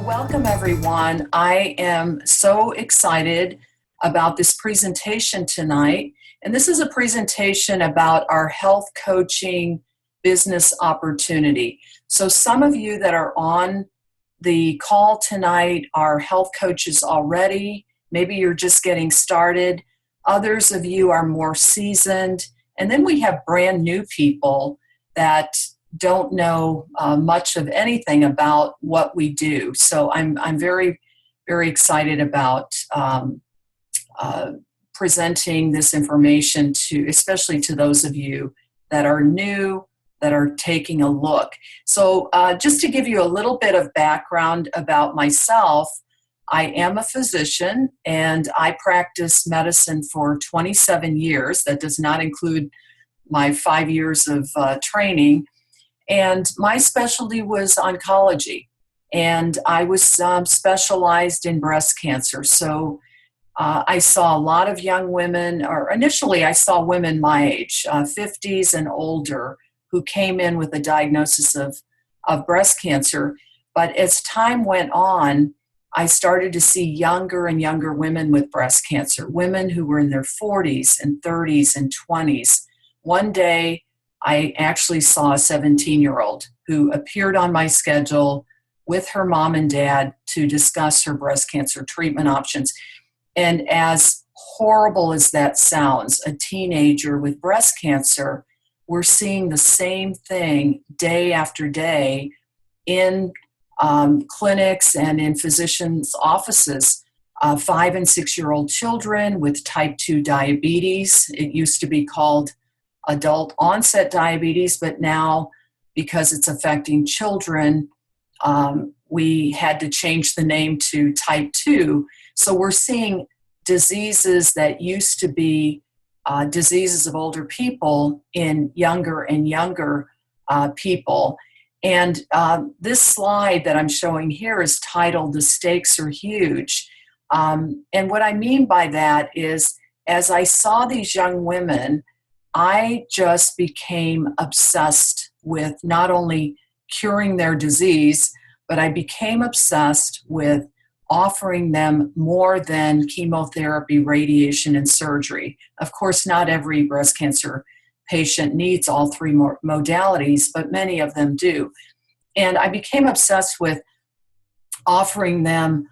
Welcome everyone. I am so excited about this presentation tonight. And this is a presentation about our health coaching business opportunity. So some of you that are on the call tonight are health coaches already. Maybe you're just getting started. Others of you are more seasoned. And then we have brand new people that don't know much of anything about what we do. So I'm very, very excited about presenting this information to, especially to those of you that are new, that are taking a look. So just to give you a little bit of background about myself, I am a physician and I practiced medicine for 27 years. That does not include my 5 years of training. And my specialty was oncology, and I was specialized in breast cancer. So I saw a lot of young women, or initially I saw women my age, 50s and older, who came in with a diagnosis of breast cancer. But as time went on, I started to see younger and younger women with breast cancer, women who were in their 40s and 30s and 20s. One day, I actually saw a 17-year-old who appeared on my schedule with her mom and dad to discuss her breast cancer treatment options. And as horrible as that sounds, a teenager with breast cancer, we're seeing the same thing day after day in clinics and in physicians' offices. 5 and 6-year-old children with type 2 diabetes. It used to be called adult onset diabetes, but now because it's affecting children, we had to change the name to type 2. So we're seeing diseases that used to be diseases of older people in younger and younger people. And this slide that I'm showing here is titled "The Stakes Are Huge." And what I mean by that is, as I saw these young women, I just became obsessed with not only curing their disease, but I became obsessed with offering them more than chemotherapy, radiation, and surgery. Of course, not every breast cancer patient needs all three modalities, but many of them do. And I became obsessed with offering them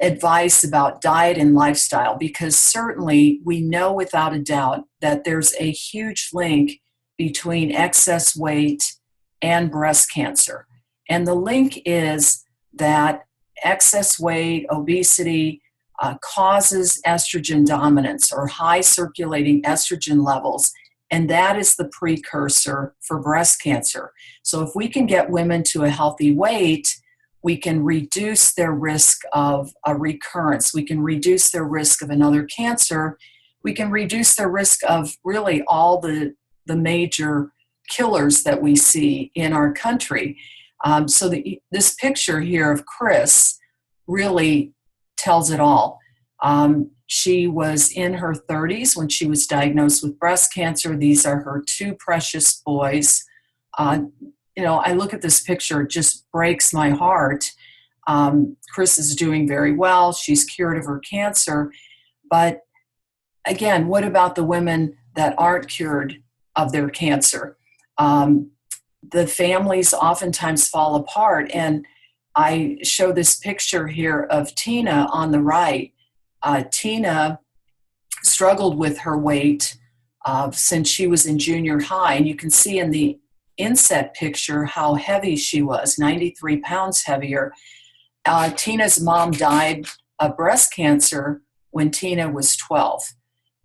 advice about diet and lifestyle, because certainly we know without a doubt that there's a huge link between excess weight and breast cancer. And the link is that excess weight, obesity, causes estrogen dominance or high circulating estrogen levels, and that is the precursor for breast cancer. So if we can get women to a healthy weight, we can reduce their risk of a recurrence. We can reduce their risk of another cancer. We can reduce their risk of really all the major killers that we see in our country. So this picture here of Chris really tells it all. She was in her 30s when she was diagnosed with breast cancer. These are her two precious boys. I look at this picture, it just breaks my heart. Chris is doing very well. She's cured of her cancer. But again, what about the women that aren't cured of their cancer? The families oftentimes fall apart. And I show this picture here of Tina on the right. Tina struggled with her weight since she was in junior high. And you can see in the inset picture how heavy she was, 93 pounds heavier. Tina's mom died of breast cancer when Tina was 12,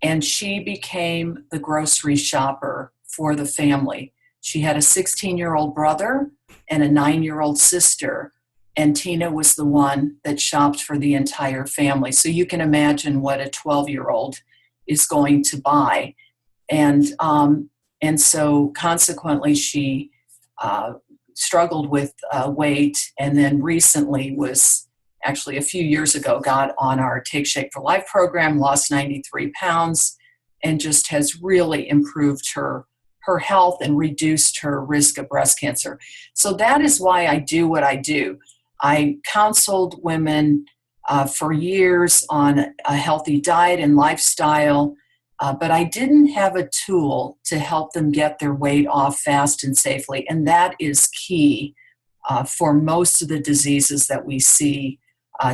and she became the grocery shopper for the family. She had a 16-year-old brother and a 9-year-old sister, and Tina was the one that shopped for the entire family. So you can imagine what a 12-year-old is going to buy. And so consequently, she struggled with weight, and then recently was actually a few years ago got on our Take Shape for Life program, lost 93 pounds, and just has really improved her health and reduced her risk of breast cancer. So that is why I do what I do. I counseled women for years on a healthy diet and lifestyle, but I didn't have a tool to help them get their weight off fast and safely. And that is key for most of the diseases that we see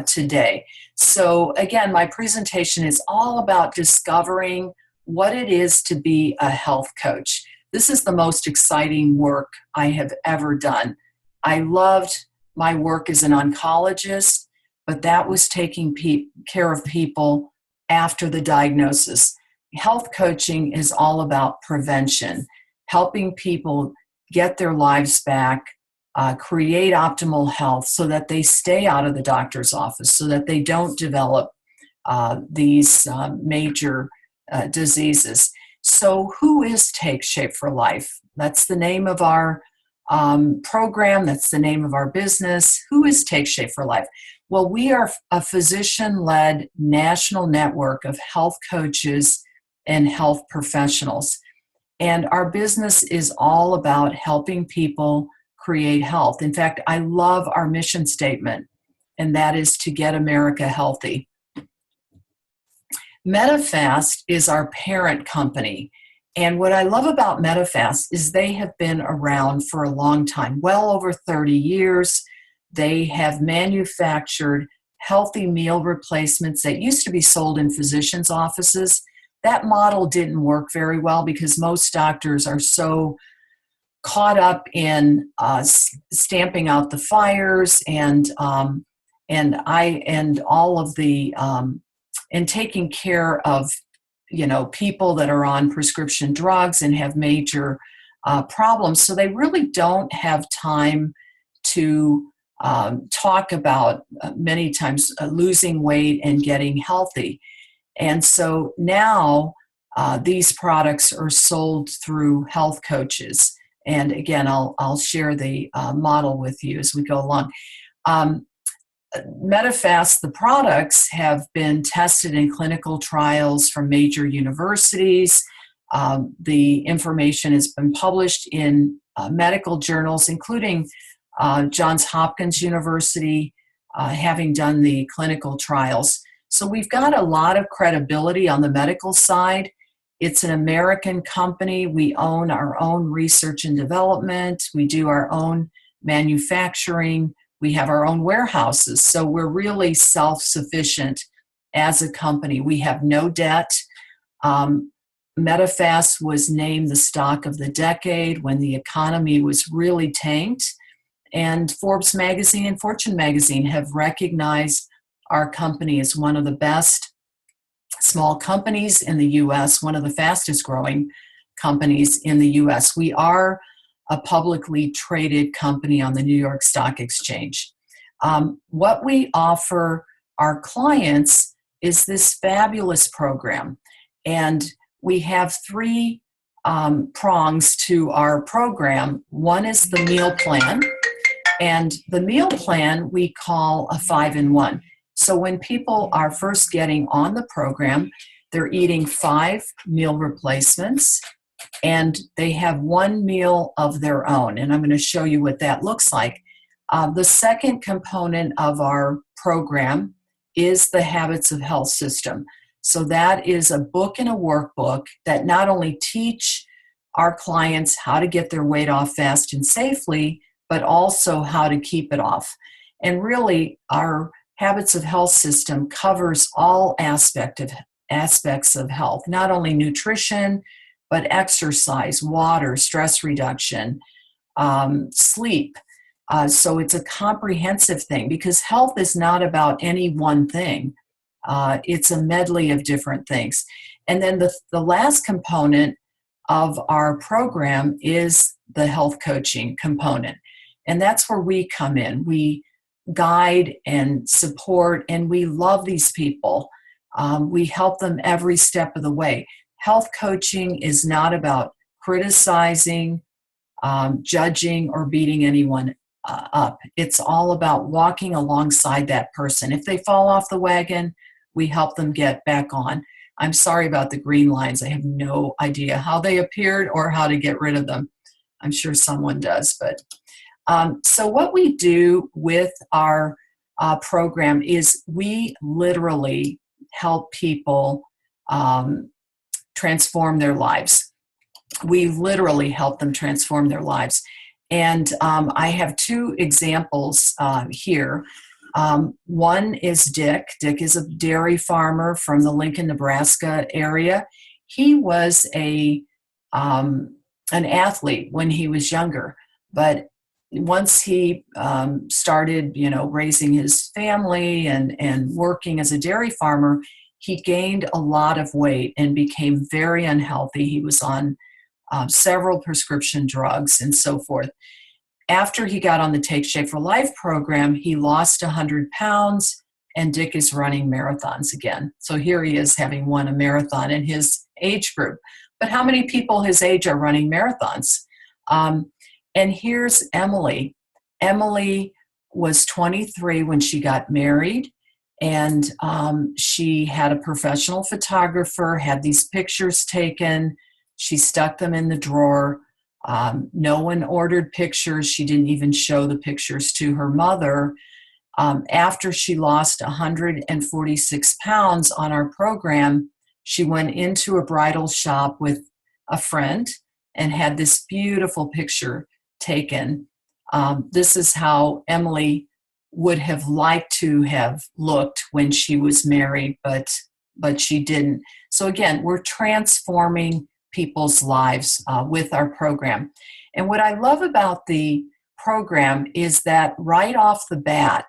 today. So again, my presentation is all about discovering what it is to be a health coach. This is the most exciting work I have ever done. I loved my work as an oncologist, but that was taking care of people after the diagnosis. Health coaching is all about prevention, helping people get their lives back, create optimal health so that they stay out of the doctor's office, so that they don't develop these major diseases. So who is Take Shape for Life? That's the name of our program. That's the name of our business. Who is Take Shape for Life? Well, we are a physician-led national network of health coaches and health professionals. And our business is all about helping people create health. In fact, I love our mission statement, and that is to get America healthy. Medifast is our parent company. And what I love about Medifast is they have been around for a long time, well over 30 years. They have manufactured healthy meal replacements that used to be sold in physicians' offices. That model didn't work very well because most doctors are so caught up in stamping out the fires and all of the and taking care of people that are on prescription drugs and have major problems. So they really don't have time to talk about many times losing weight and getting healthy. And so now these products are sold through health coaches. And again, I'll share the model with you as we go along. Medifast, the products have been tested in clinical trials from major universities. The information has been published in medical journals, including Johns Hopkins University, having done the clinical trials. So we've got a lot of credibility on the medical side. It's an American company. We own our own research and development. We do our own manufacturing. We have our own warehouses. So we're really self-sufficient as a company. We have no debt. Medifast was named the stock of the decade when the economy was really tanked. And Forbes magazine and Fortune magazine have recognized our company as one of the best small companies in the U.S., one of the fastest growing companies in the U.S. We are a publicly traded company on the New York Stock Exchange. What we offer our clients is this fabulous program. And we have three prongs to our program. One is the meal plan. And the meal plan we call a 5-in-1. So when people are first getting on the program, they're eating 5 meal replacements and they have 1 meal of their own. And I'm going to show you what that looks like. The second component of our program is the Habits of Health system. So that is a book and a workbook that not only teach our clients how to get their weight off fast and safely, but also how to keep it off. And really, our Habits of Health system covers all aspects of health, not only nutrition, but exercise, water, stress reduction, sleep. So it's a comprehensive thing because health is not about any one thing. It's a medley of different things. And then the last component of our program is the health coaching component. And that's where we come in. We guide and support, and we love these people. We help them every step of the way. Health coaching is not about criticizing, judging, or beating anyone up. It's all about walking alongside that person. If they fall off the wagon, we help them get back on. I'm sorry about the green lines. I have no idea how they appeared or how to get rid of them. I'm sure someone does, but So what we do with our program is we literally help people transform their lives. We literally help them transform their lives. And I have two examples here. One is Dick. Dick is a dairy farmer from the Lincoln, Nebraska area. He was an athlete when he was younger, but once he started, raising his family and working as a dairy farmer, he gained a lot of weight and became very unhealthy. He was on several prescription drugs and so forth. After he got on the Take Shape for Life program, he lost 100 pounds, and Dick is running marathons again. So here he is, having won a marathon in his age group. But how many people his age are running marathons? And here's Emily. Emily was 23 when she got married, and she had a professional photographer, had these pictures taken. She stuck them in the drawer. No one ordered pictures. She didn't even show the pictures to her mother. After she lost 146 pounds on our program, she went into a bridal shop with a friend and had this beautiful picture taken. This is how Emily would have liked to have looked when she was married, but she didn't. So again, we're transforming people's lives with our program. And what I love about the program is that right off the bat,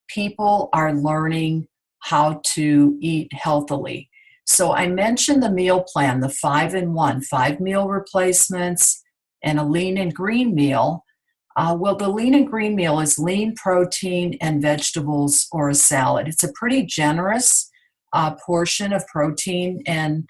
people are learning how to eat healthily. So I mentioned the meal plan, the 5-in-1, 5 meal replacements and a lean and green meal. Well, the lean and green meal is lean protein and vegetables or a salad. It's a pretty generous portion of protein and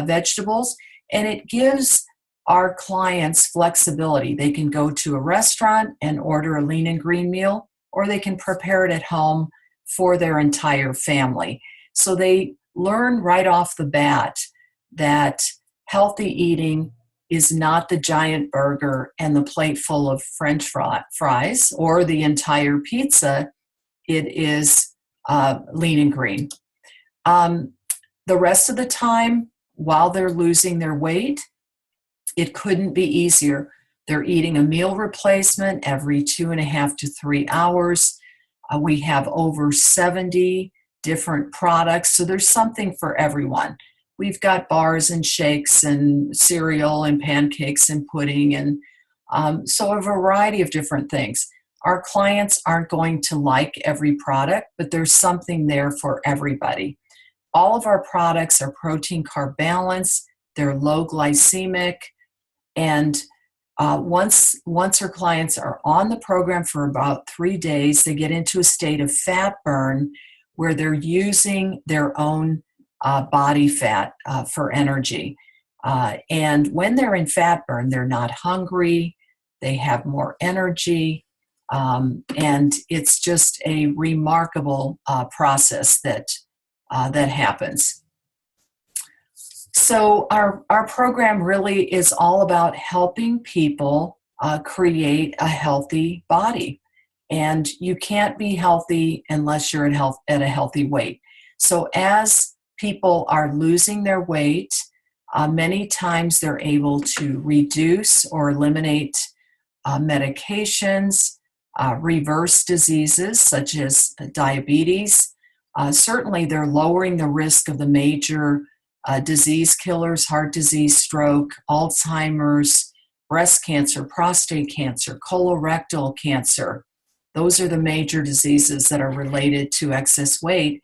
vegetables, and it gives our clients flexibility. They can go to a restaurant and order a lean and green meal, or they can prepare it at home for their entire family. So they learn right off the bat that healthy eating is not the giant burger and the plate full of French fries or the entire pizza. It is lean and green. The rest of the time, while they're losing their weight, it couldn't be easier. They're eating a meal replacement every 2.5 to 3 hours. We have over 70 different products, so there's something for everyone. We've got bars and shakes and cereal and pancakes and pudding, and so a variety of different things. Our clients aren't going to like every product, but there's something there for everybody. All of our products are protein carb balanced, they're low glycemic, and once our clients are on the program for about 3 days, they get into a state of fat burn where they're using their own body fat for energy. And when they're in fat burn, they're not hungry, they have more energy, and it's just a remarkable process that happens. So our program really is all about helping people create a healthy body. And you can't be healthy unless you're at a healthy weight. So as people are losing their weight, many times they're able to reduce or eliminate medications, reverse diseases such as diabetes. Certainly they're lowering the risk of the major disease killers: heart disease, stroke, Alzheimer's, breast cancer, prostate cancer, colorectal cancer. Those are the major diseases that are related to excess weight.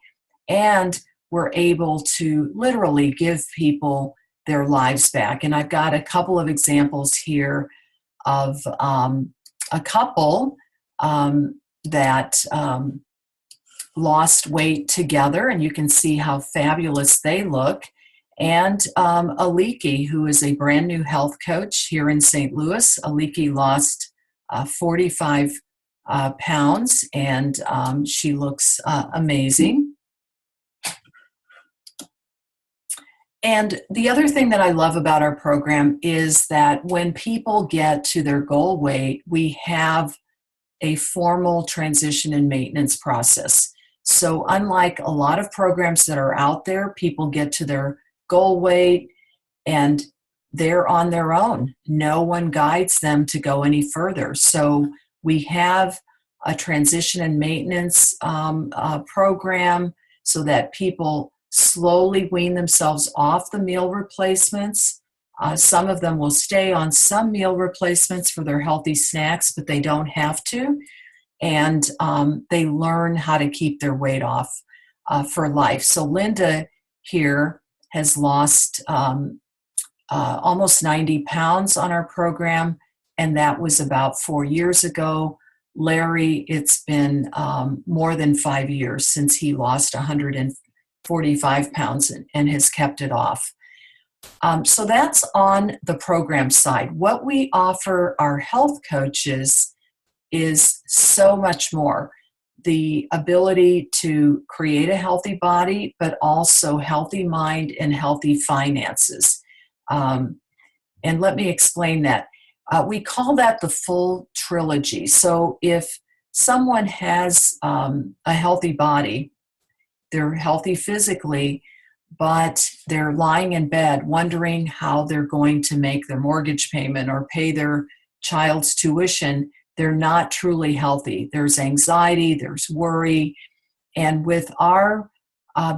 And we're able to literally give people their lives back. And I've got a couple of examples here of a couple that lost weight together, and you can see how fabulous they look. And Aliki, who is a brand new health coach here in St. Louis. Aliki lost 45 pounds, and she looks amazing. And the other thing that I love about our program is that when people get to their goal weight, we have a formal transition and maintenance process. So unlike a lot of programs that are out there, people get to their goal weight and they're on their own. No one guides them to go any further. So we have a transition and maintenance program so that people slowly wean themselves off the meal replacements. Some of them will stay on some meal replacements for their healthy snacks, but they don't have to. And they learn how to keep their weight off for life. So Linda here has lost almost 90 pounds on our program, and that was about 4 years ago. Larry, it's been more than 5 years since he lost 145 pounds and has kept it off. So that's on the program side. What we offer our health coaches is so much more. The ability to create a healthy body, but also healthy mind and healthy finances. And let me explain that. We call that the full trilogy. So if someone has a healthy body, they're healthy physically, but they're lying in bed wondering how they're going to make their mortgage payment or pay their child's tuition, they're not truly healthy. There's anxiety, there's worry. And with our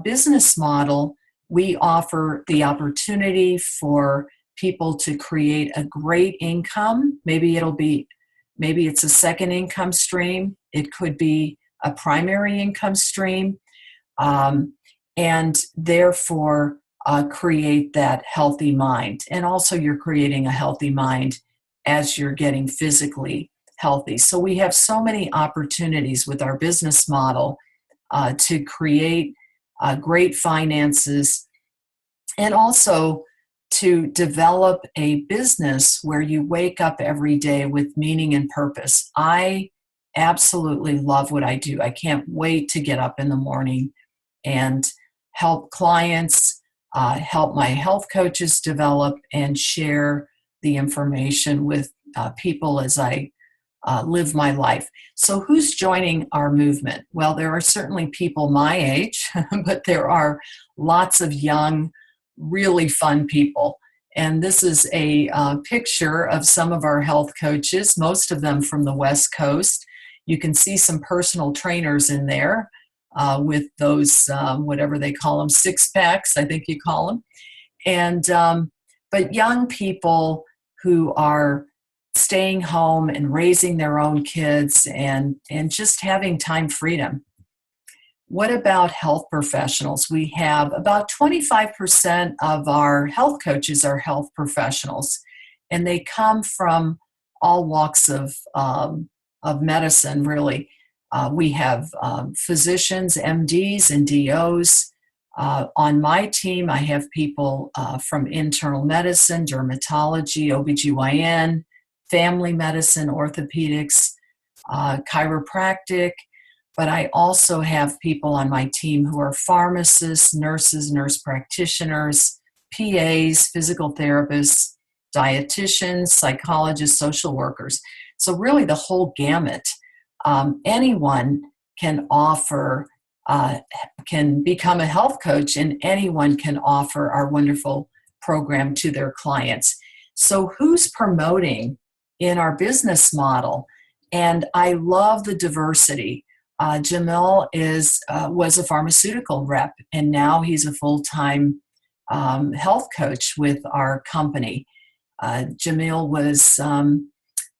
business model, we offer the opportunity for people to create a great income. Maybe it's a second income stream. It could be a primary income stream. And therefore create that healthy mind. And also you're creating a healthy mind as you're getting physically healthy. So we have so many opportunities with our business model to create great finances and also to develop a business where you wake up every day with meaning and purpose. I absolutely love what I do. I can't wait to get up in the morning and help clients, help my health coaches develop and share the information with people as I live my life. So who's joining our movement? Well, there are certainly people my age, but there are lots of young, really fun people. And this is a picture of some of our health coaches, most of them from the West Coast. You can see some personal trainers in there. With those, whatever they call them, six packs, I think you call them. And, but young people who are staying home and raising their own kids and just having time freedom. What about health professionals? We have about 25% of our health coaches are health professionals, and they come from all walks of medicine, really. We have physicians, MDs, and DOs. On my team, I have people from internal medicine, dermatology, OBGYN, family medicine, orthopedics, chiropractic. But I also have people on my team who are pharmacists, nurses, nurse practitioners, PAs, physical therapists, dietitians, psychologists, social workers. So really the whole gamut. Anyone can can become a health coach, and anyone can offer our wonderful program to their clients. So who's promoting in our business model? And I love the diversity. Jamil was a pharmaceutical rep, and now he's a full-time health coach with our company. Jamil was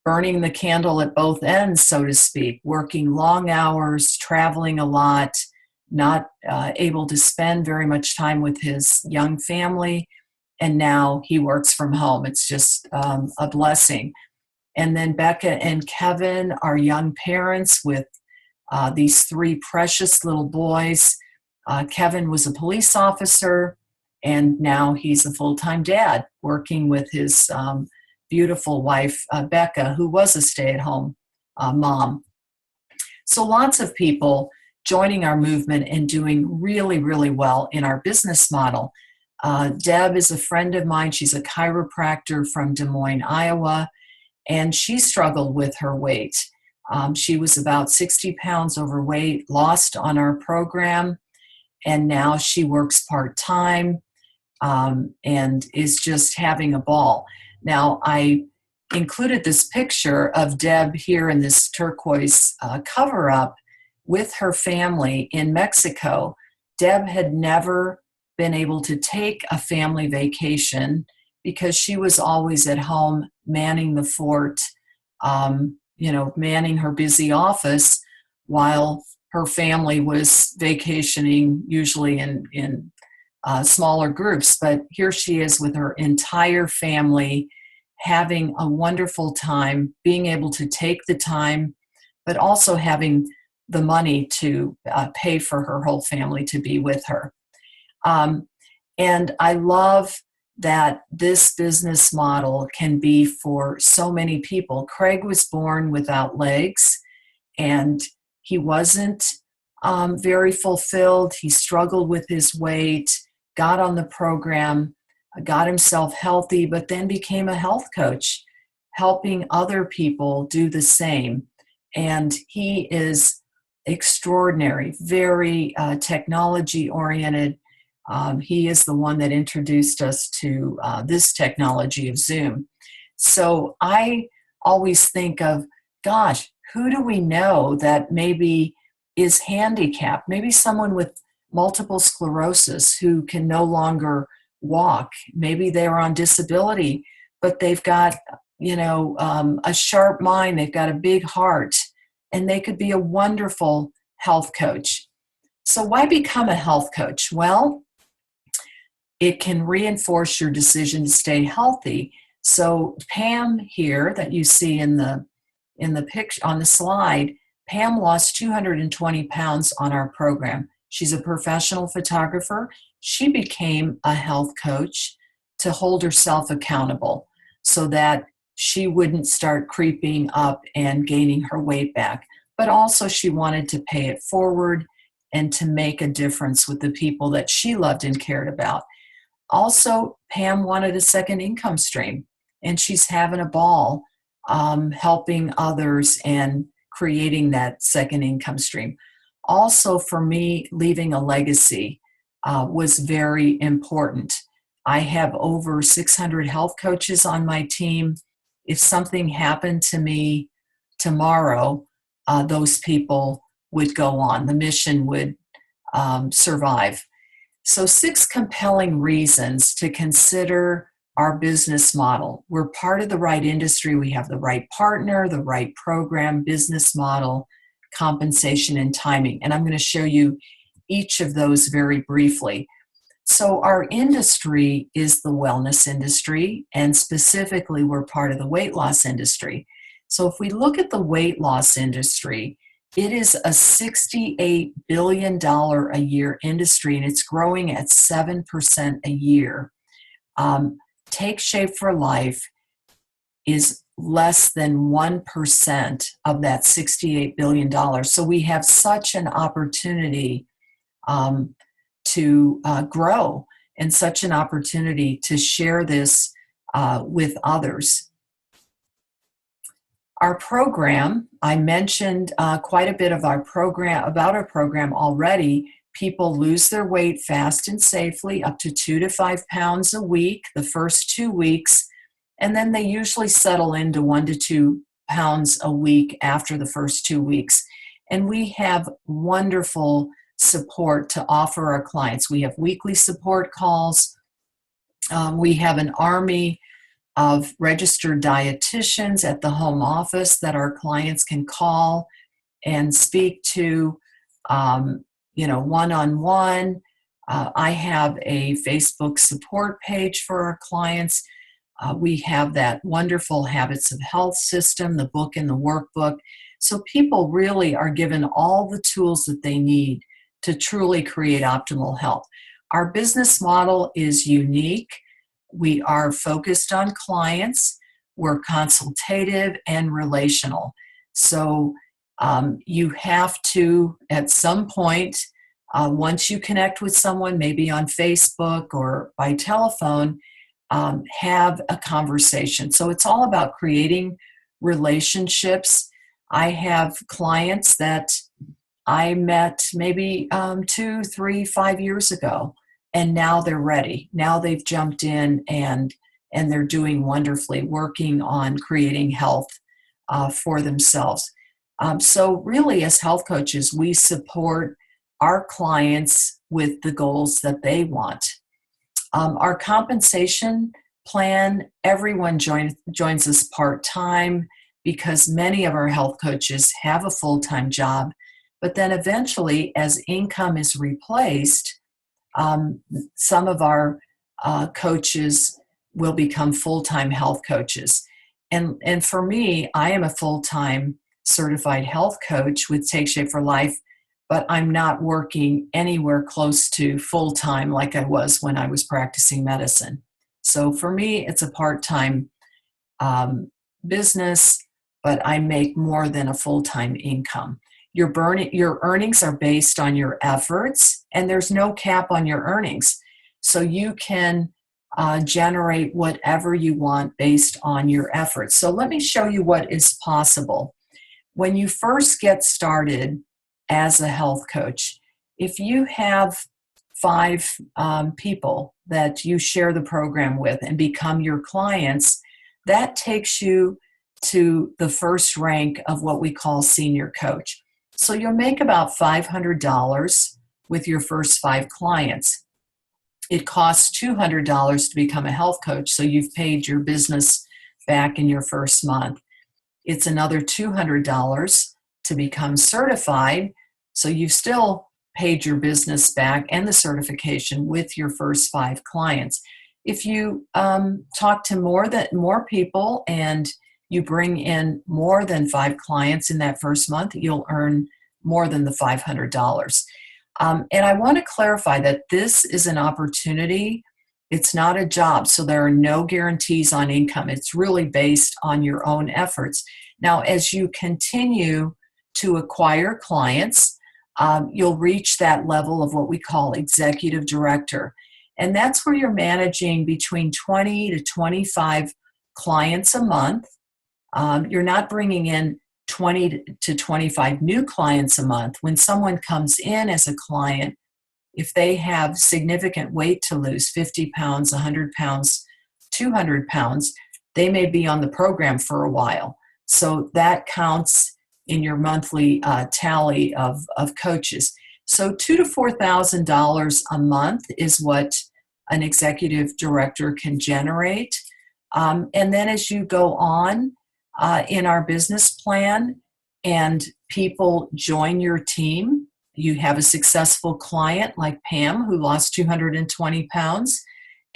burning the candle at both ends, so to speak, working long hours, traveling a lot, not able to spend very much time with his young family, and now he works from home. It's just a blessing. And then Becca and Kevin are young parents with these three precious little boys. Kevin was a police officer, and now he's a full-time dad working with his beautiful wife, Becca, who was a stay-at-home mom. So lots of people joining our movement and doing really, really well in our business model. Deb is a friend of mine. She's a chiropractor from Des Moines, Iowa, and she struggled with her weight. She was about 60 pounds overweight, lost on our program, and now she works part-time and is just having a ball. Now, I included this picture of Deb here in this turquoise cover-up with her family in Mexico. Deb had never been able to take a family vacation because she was always at home manning the fort, manning her busy office while her family was vacationing, usually in smaller groups. But here she is with her entire family having a wonderful time, being able to take the time, but also having the money to pay for her whole family to be with her. And I love that this business model can be for so many people. Craig was born without legs, and he wasn't very fulfilled. He struggled with his weight, got on the program, got himself healthy, but then became a health coach, helping other people do the same. And he is extraordinary, very technology-oriented. He is the one that introduced us to this technology of Zoom. So I always think of, gosh, who do we know that maybe is handicapped? Maybe someone with multiple sclerosis who can no longer walk. Maybe they're on disability, but they've got, a sharp mind. They've got a big heart, and they could be a wonderful health coach. So why become a health coach? Well, it can reinforce your decision to stay healthy. So Pam here that you see in the picture on the slide, Pam lost 220 pounds on our program. She's a professional photographer. She became a health coach to hold herself accountable so that she wouldn't start creeping up and gaining her weight back. But also she wanted to pay it forward and to make a difference with the people that she loved and cared about. Also, Pam wanted a second income stream, and she's having a ball helping others and creating that second income stream. Also, for me, leaving a legacy was very important. I have over 600 health coaches on my team. If something happened to me tomorrow, those people would go on. The mission would survive. So 6 compelling reasons to consider our business model. We're part of the right industry. We have the right partner, the right program, business model, compensation, and timing. And I'm going to show you each of those very briefly. So our industry is the wellness industry, and specifically we're part of the weight loss industry. So if we look at the weight loss industry, it is a $68 billion a year industry, and it's growing at 7% a year. Take Shape for Life is less than 1% of that $68 billion. So we have such an opportunity to grow and such an opportunity to share this with others. Our program, I mentioned quite a bit of our program already. People lose their weight fast and safely, up to 2 to 5 pounds a week, the first 2 weeks, and then they usually settle into 1 to 2 pounds a week after the first 2 weeks. And we have wonderful support to offer our clients. We have weekly support calls. We have an army of registered dietitians at the home office that our clients can call and speak to, one-on-one. I have a Facebook support page for our clients. We have that wonderful Habits of Health system, the book and the workbook. So people really are given all the tools that they need to truly create optimal health. Our business model is unique. We are focused on clients. We're consultative and relational. So you have to, at some point, once you connect with someone, maybe on Facebook or by telephone, have a conversation. So it's all about creating relationships. I have clients that I met maybe 2, 3, 5 years ago, and now they're ready. Now they've jumped in and they're doing wonderfully, working on creating health for themselves. So really, as health coaches, we support our clients with the goals that they want. Our compensation plan, everyone joins us part-time because many of our health coaches have a full-time job. But then eventually, as income is replaced, some of our coaches will become full-time health coaches. And for me, I am a full-time certified health coach with Take Shape for Life, but I'm not working anywhere close to full-time like I was when I was practicing medicine. So for me, it's a part-time business, but I make more than a full-time income. Your earnings are based on your efforts, and there's no cap on your earnings. So you can generate whatever you want based on your efforts. So let me show you what is possible. When you first get started as a health coach, if you have 5 people that you share the program with and become your clients, that takes you to the first rank of what we call senior coach. So you'll make about $500 with your first 5 clients. It costs $200 to become a health coach, so you've paid your business back in your first month. It's another $200 to become certified, so you've still paid your business back and the certification with your first 5 clients. If you talk to more people and you bring in more than 5 clients in that first month, you'll earn more than the $500. And I want to clarify that this is an opportunity. It's not a job, so there are no guarantees on income. It's really based on your own efforts. Now, as you continue to acquire clients, you'll reach that level of what we call executive director. And that's where you're managing between 20 to 25 clients a month. You're not bringing in 20 to 25 new clients a month. When someone comes in as a client, if they have significant weight to lose, 50 pounds, 100 pounds, 200 pounds, they may be on the program for a while. So that counts in your monthly tally of coaches. So $2,000 to $4,000 a month is what an executive director can generate. And then as you go on in our business plan and people join your team, you have a successful client like Pam who lost 220 pounds,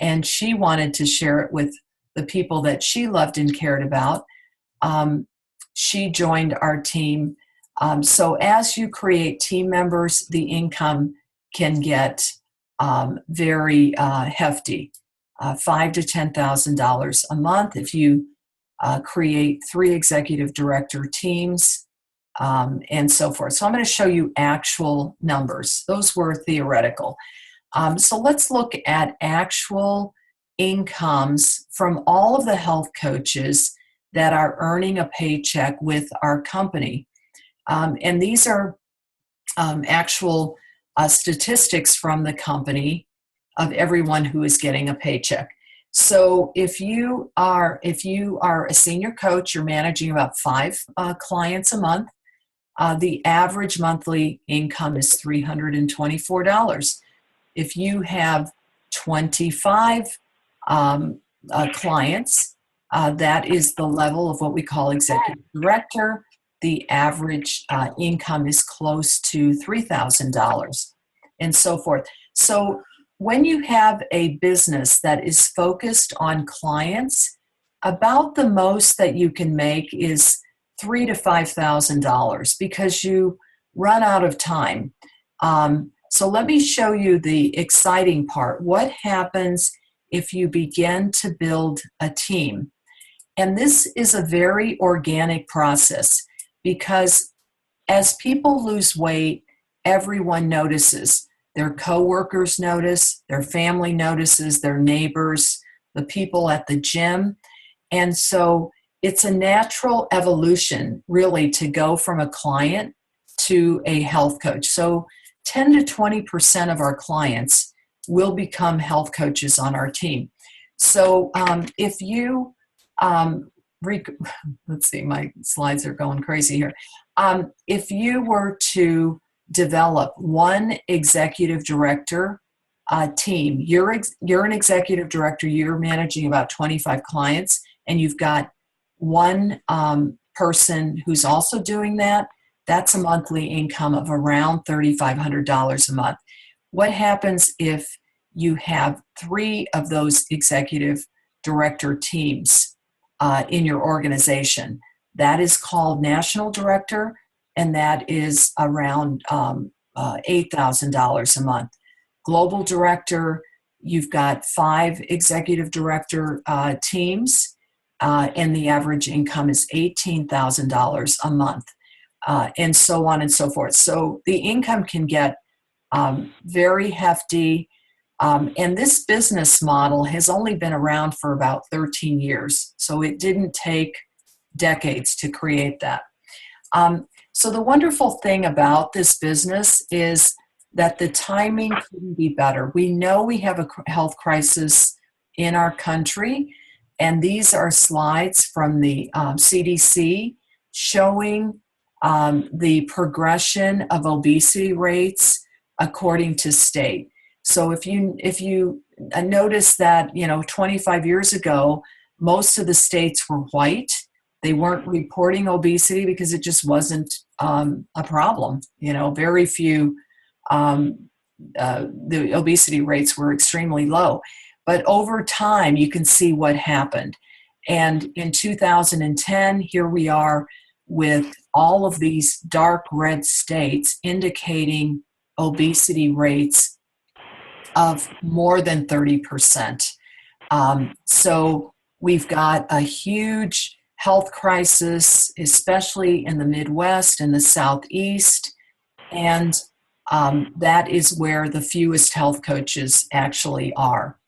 and she wanted to share it with the people that she loved and cared about. She joined our team. So as you create team members, the income can get very hefty, $5,000 to $10,000 a month if you create 3 executive director teams, and so forth. So I'm going to show you actual numbers. Those were theoretical. So let's look at actual incomes from all of the health coaches that are earning a paycheck with our company. And these are actual statistics from the company of everyone who is getting a paycheck. So if you are a senior coach, you're managing about 5 clients a month. The average monthly income is $324. If you have 25 clients, that is the level of what we call executive director. The average income is close to $3,000 and so forth. So when you have a business that is focused on clients, about the most that you can make is $3,000 to $5,000 because you run out of time. So let me show you the exciting part. What happens if you begin to build a team? And this is a very organic process because as people lose weight, everyone notices. Their coworkers notice, their family notices, their neighbors, the people at the gym. And so it's a natural evolution, really, to go from a client to a health coach. So 10 to 20% of our clients will become health coaches on our team. So if you, let's see, my slides are going crazy here. If you were to develop one executive director team, you're an executive director, you're managing about 25 clients, and you've got one person who's also doing that, that's a monthly income of around $3,500 a month. What happens if you have 3 of those executive director teams in your organization? That is called national director, and that is around $8,000 a month. Global director, you've got 5 executive director teams, and the average income is $18,000 a month, and so on and so forth. So the income can get very hefty, and this business model has only been around for about 13 years, so it didn't take decades to create that. So the wonderful thing about this business is that the timing couldn't be better. We know we have a health crisis in our country, and these are slides from the CDC showing the progression of obesity rates according to state. So if you notice that, 25 years ago, most of the states were white. They weren't reporting obesity because it just wasn't a problem. Very few, the obesity rates were extremely low. But over time, you can see what happened. And in 2010, here we are with all of these dark red states indicating obesity rates of more than 30%. So we've got a huge health crisis, especially in the Midwest and the Southeast, and that is where the fewest health coaches actually are.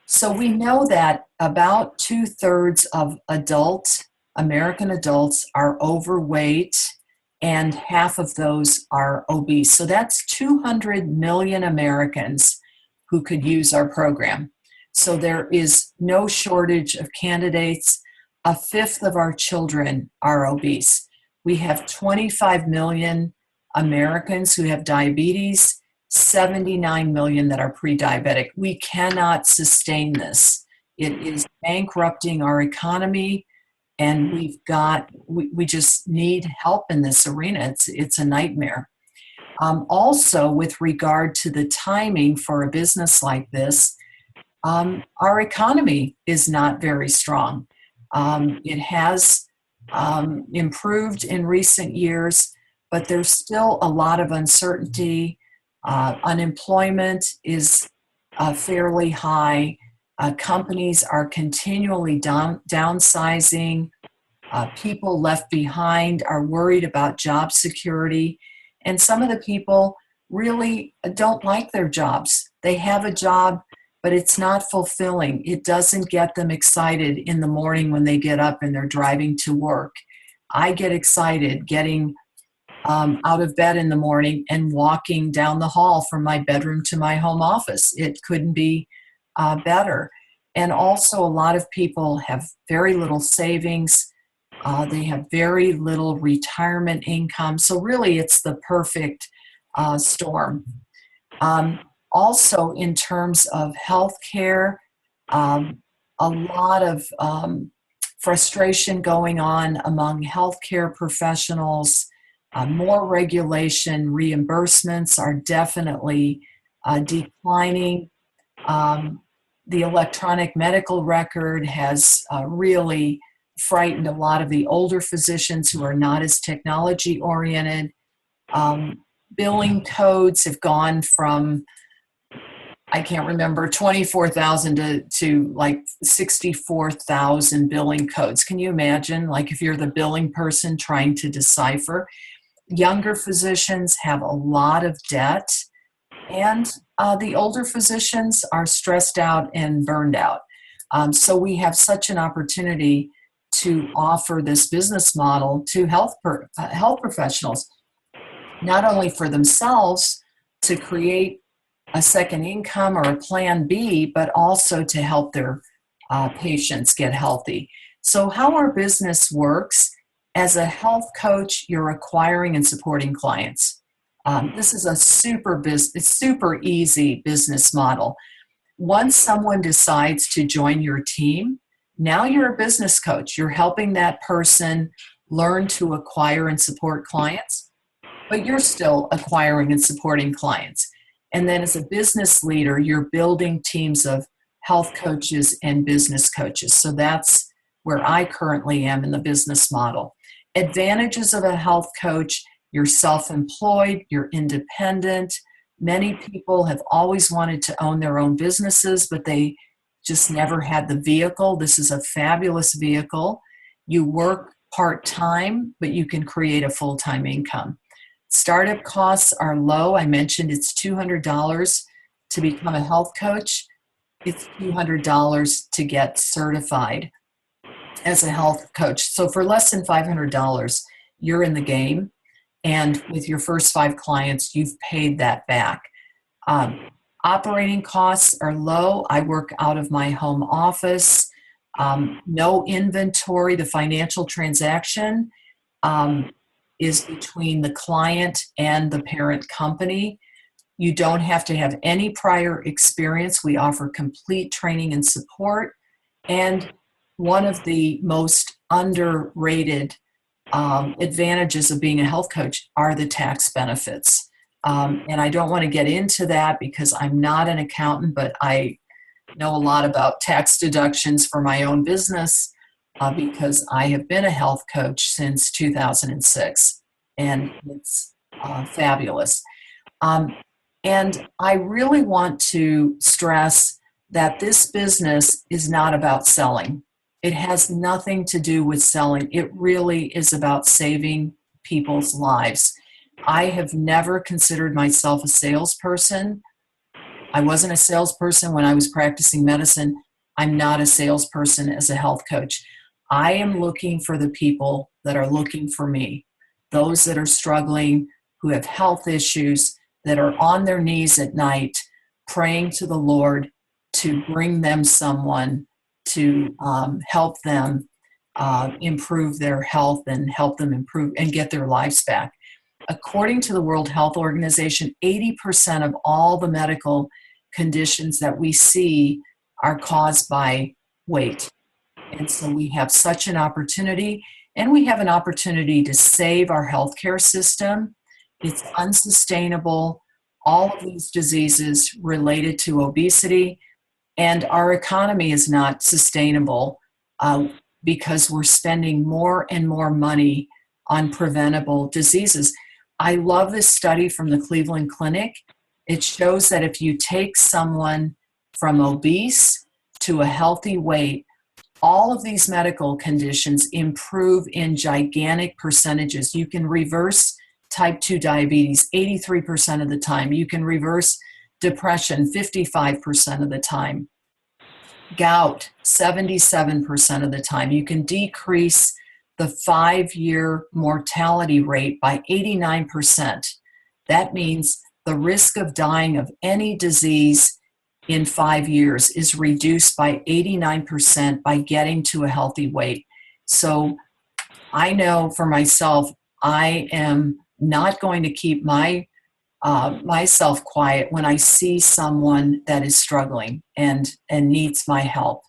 So we know that about 2/3 of American adults are overweight, and half of those are obese. So that's 200 million Americans who could use our program. So there is no shortage of candidates. 1/5 of our children are obese. We have 25 million Americans who have diabetes, 79 million that are pre-diabetic. We cannot sustain this. It is bankrupting our economy, and we just need help in this arena. It's a nightmare. Also, with regard to the timing for a business like this, our economy is not very strong. It has improved in recent years, but there's still a lot of uncertainty. Unemployment is fairly high. Companies are continually downsizing. People left behind are worried about job security. And some of the people really don't like their jobs. They have a job, but it's not fulfilling. It doesn't get them excited in the morning when they get up and they're driving to work. I get excited getting out of bed in the morning and walking down the hall from my bedroom to my home office. It couldn't be better. And also, a lot of people have very little savings. They have very little retirement income. So really, it's the perfect storm. Also, in terms of healthcare, a lot of frustration going on among healthcare professionals. More regulation, reimbursements are definitely declining. The electronic medical record has really frightened a lot of the older physicians who are not as technology oriented. Billing codes have gone from, I can't remember, 24,000 to like 64,000 billing codes. Can you imagine? Like if you're the billing person trying to decipher. Younger physicians have a lot of debt, and the older physicians are stressed out and burned out. So we have such an opportunity to offer this business model to health professionals, not only for themselves to create a second income or a plan B, but also to help their patients get healthy. So how our business works, as a health coach, you're acquiring and supporting clients. This is a super easy business model. Once someone decides to join your team, now you're a business coach. You're helping that person learn to acquire and support clients, but you're still acquiring and supporting clients. And then as a business leader, you're building teams of health coaches and business coaches. So that's where I currently am in the business model. Advantages of a health coach: you're self-employed, you're independent. Many people have always wanted to own their own businesses, but they just never had the vehicle. This is a fabulous vehicle. You work part-time, but you can create a full-time income. Startup costs are low. I mentioned it's $200 to become a health coach. It's $200 to get certified as a health coach. So for less than $500, you're in the game. And with your first 5 clients, you've paid that back. Operating costs are low. I work out of my home office. No inventory. The financial transaction is between the client and the parent company. You don't have to have any prior experience. We offer complete training and support. And one of the most underrated advantages of being a health coach are the tax benefits. And I don't want to get into that because I'm not an accountant, but I know a lot about tax deductions for my own business because I have been a health coach since 2006, and it's fabulous. And I really want to stress that this business is not about selling. It has nothing to do with selling. It really is about saving people's lives. I have never considered myself a salesperson. I wasn't a salesperson when I was practicing medicine. I'm not a salesperson as a health coach. I am looking for the people that are looking for me, those that are struggling, who have health issues, that are on their knees at night praying to the Lord to bring them someone to help them improve their health and help them improve and get their lives back. According to the World Health Organization, 80% of all the medical conditions that we see are caused by weight. And so we have such an opportunity, and we have an opportunity to save our healthcare system. It's unsustainable, all of these diseases related to obesity, and our economy is not sustainable because we're spending more and more money on preventable diseases. I love this study from the Cleveland Clinic. It shows that if you take someone from obese to a healthy weight, all of these medical conditions improve in gigantic percentages. You can reverse type 2 diabetes 83% of the time. You can reverse depression 55% of the time. Gout 77% of the time. You can decrease the 5-year mortality rate by 89%. That means the risk of dying of any disease in 5 years is reduced by 89% by getting to a healthy weight. So I know for myself, I am not going to keep myself quiet when I see someone that is struggling and needs my help.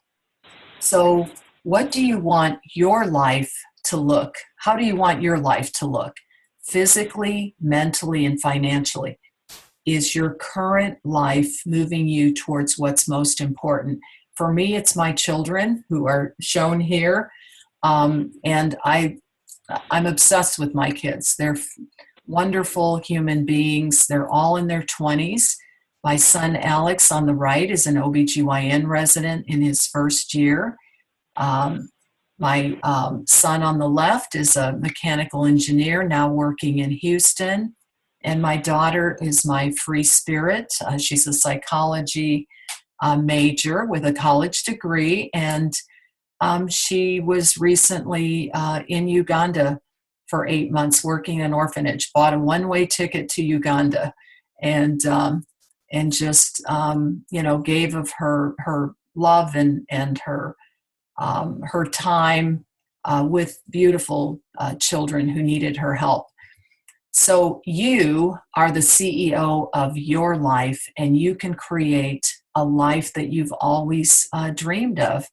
So what do you want your life to look? How do you want your life to look? Physically, mentally, and financially. Is your current life moving you towards what's most important? For me, it's my children who are shown here. And I'm obsessed with my kids. They're wonderful human beings. They're all in their 20s. My son, Alex, on the right, is an OBGYN resident in his first year. My son on the left is a mechanical engineer now working in Houston. And my daughter is my free spirit. She's a psychology major with a college degree, and she was recently in Uganda for 8 months working in an orphanage, bought a one-way ticket to Uganda, and just gave of her love and her time with beautiful children who needed her help. So you are the CEO of your life, and you can create a life that you've always dreamed of.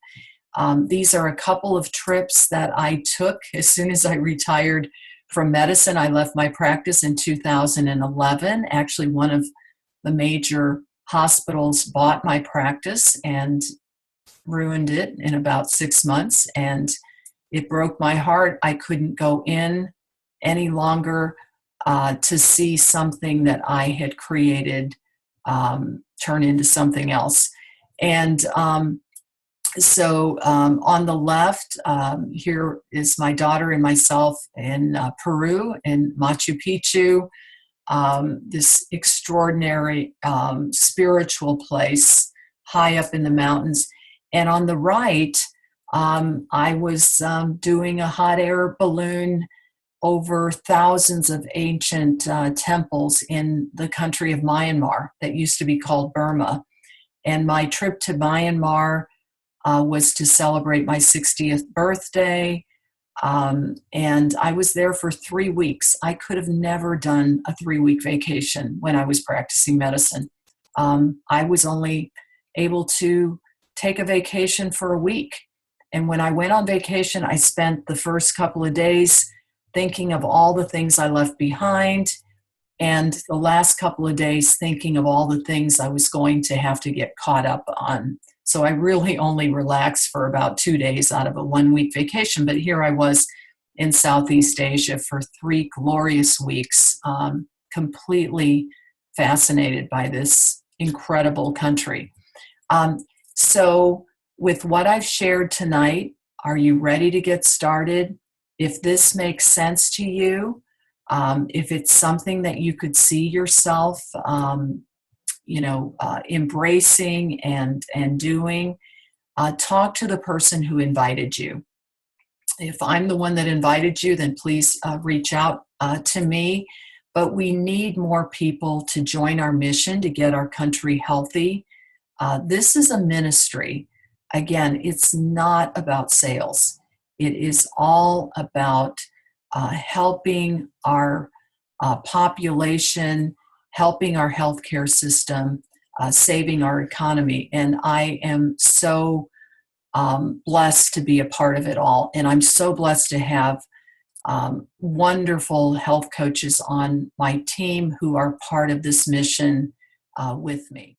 These are a couple of trips that I took as soon as I retired from medicine. I left my practice in 2011. Actually, one of the major hospitals bought my practice and ruined it in about 6 months, and it broke my heart. I couldn't go in any longer to see something that I had created turn into something else. And so on the left, here is my daughter and myself in Peru, in Machu Picchu, this extraordinary spiritual place high up in the mountains. And on the right, I was doing a hot air balloon over thousands of ancient temples in the country of Myanmar that used to be called Burma. And my trip to Myanmar was to celebrate my 60th birthday. And I was there for 3 weeks. I could have never done a 3-week vacation when I was practicing medicine. I was only able to take a vacation for a week. And when I went on vacation, I spent the first couple of days thinking of all the things I left behind, and the last couple of days thinking of all the things I was going to have to get caught up on. So I really only relaxed for about 2 days out of a 1-week vacation. But here I was in Southeast Asia for 3 glorious weeks, completely fascinated by this incredible country. So with what I've shared tonight, are you ready to get started? If this makes sense to you, if it's something that you could see yourself, embracing and doing, talk to the person who invited you. If I'm the one that invited you, then please reach out to me. But we need more people to join our mission to get our country healthy. This is a ministry. Again, it's not about sales. It is all about helping our population, helping our healthcare system, saving our economy. And I am so blessed to be a part of it all. And I'm so blessed to have wonderful health coaches on my team who are part of this mission with me.